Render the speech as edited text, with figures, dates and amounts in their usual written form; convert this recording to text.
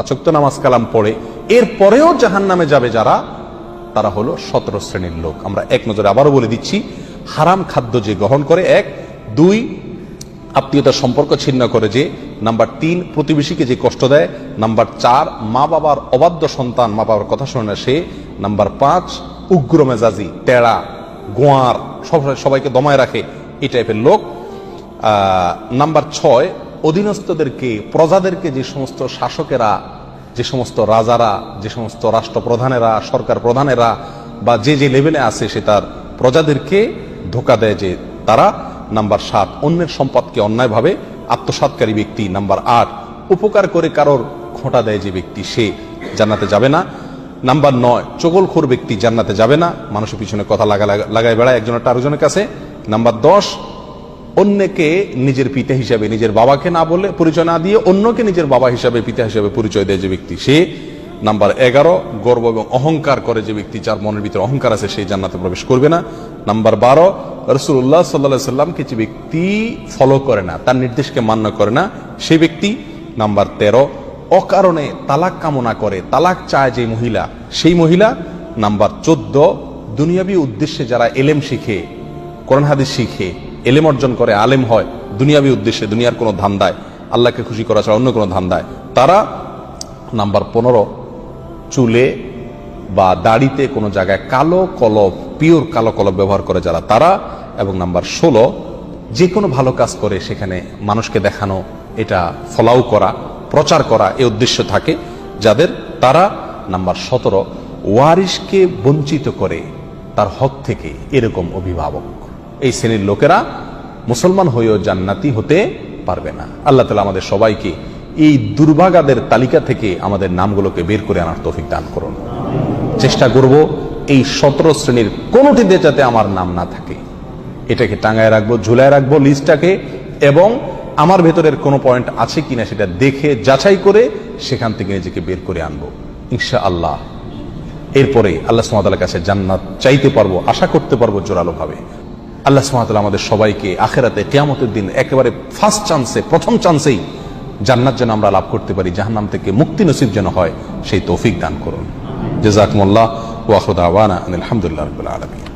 5 ওয়াক্ত নামাজ কালাম পড়ে, এরপরেও জাহান্নামে যাবে যারা, তারা হলো 17 শ্রেণীর লোক। আমরা এক নজরে আবারও বলে দিচ্ছি, হারাম খাদ্য যে গ্রহণ করে, 1, 2 আত্মীয়তার সম্পর্ক ছিন্ন করে যে, নাম্বার 3 প্রতিবেশীকে যে কষ্ট দেয়, নাম্বার 4 মা বাবার অবাধ্য সন্তান, মা বাবার কথা শোনে না সে, নাম্বার 5 উগ্র মেজাজি, টেরা, গোয়ার, সবাইকে দমায় রাখে, এই টাইপের লোক। নাম্বার 6 অধীনস্থদেরকে, প্রজাদেরকে, যে সমস্ত শাসকেরা, যে সমস্ত রাজারা, যে সমস্ত রাষ্ট্রপ্রধানেরা, সরকার প্রধানেরা বা যে যে লেভেলে আছে সে তার প্রজাদেরকে ধোঁকা দেয় যে তারা। নাম্বার 7 অন্যের সম্পদকে অন্যায়ভাবে আত্মসাৎকারী ব্যক্তি। নাম্বার 8 উপকার করে কারোর খোঁটা দেয় যে ব্যক্তি, সে জান্নাতে যাবে না। নাম্বার 9 চগলখোর ব্যক্তি জান্নাতে যাবে না, মানুষের পিছনে কথা লাগায় বেড়ায় একজনের আরেকজনের কাছে। নাম্বার 10 অন্যকে নিজের পিতা হিসাবে, নিজের বাবাকে না বলে, পরিচয় না দিয়ে অন্যকে নিজের বাবা হিসাবে, পিতা হিসাবে পরিচয় দেয় যে ব্যক্তি, সে। নাম্বার 11 গর্ব এবং অহংকার করে যে ব্যক্তি, যার মনের ভিতরে অহংকার আছে, সেই জান্নাতে প্রবেশ করবে না। নাম্বার 12 রাসূলুল্লাহ সাল্লাল্লাহু আলাইহি সাল্লামকে যে ব্যক্তি ফলো করে না, তার নির্দেশকে মান্য করে না, সেই ব্যক্তি। নাম্বার 13 অকারণে তালাক কামনা করে, তালাক চায় যে মহিলা, সেই মহিলা। নাম্বার 14 দুনিয়াবী উদ্দেশ্যে যারা এলেম শিখে, কোরআন হাদিস শিখে, এলেম অর্জন করে, আলেম হয় দুনিয়াবী উদ্দেশ্যে, দুনিয়ার কোনো ধান্দায়, আল্লাহকে খুশি করা ছাড়া অন্য কোনো ধান্দায়, তারা। নাম্বার 15 চুলে বা দাড়িতে কোনো জায়গায় কালো কলব, পিওর কালো কলব ব্যবহার করে যারা, তারা। এবং নাম্বার 16 যে কোনো ভালো কাজ করে সেখানে মানুষকে দেখানো, এটা ফলাও করা, প্রচার করা, এই উদ্দেশ্য থাকে যাদের, তারা। নাম্বার 17 ওয়ারিশকে বঞ্চিত করে তার হক থেকে, এরকম অভিভাবক। এই শ্রেণীর লোকেরা মুসলমান হয়েও জান্নাতি হতে পারবে না। আল্লাহ তাআলা আমাদের সবাইকে এই দুর্ভাগাদের তালিকা থেকে আমাদের নামগুলোকে বের করে আনার তৌফিক দান করুন। চেষ্টা করব এই 17 শ্রেণীর কোনোটিতে যাতে আমার নাম না থাকে, এটাকে টাঙায় রাখবো, ঝুলায় রাখবো লিস্টটাকে, এবং আমার ভেতরের কোনো পয়েন্ট আছে কিনা সেটা দেখে যাচাই করে সেখান থেকে নিজেকে বের করে আনবো ইনশাআল্লাহ। এরপরে আল্লাহ সুবহানাহু ওয়া তাআলার কাছে জান্নাত চাইতে পারবো, আশা করতে পারবো জোরালো ভাবে। আল্লাহ সুবহানাহু ওয়া তাআলা আমাদের সবাইকে আখিরাতে কিয়ামতের দিন একেবারে ফার্স্ট চান্সে, প্রথম চান্সেই জান্নাত যেন আমরা লাভ করতে পারি, জাহান্নাম থেকে মুক্তি নসিব যেন হয়, সেই তৌফিক দান করুন। জাযাকুমুল্লাহ ওয়া আখিরু দাওয়ানা আলহামদুলিল্লাহি রাব্বিল আলামিন।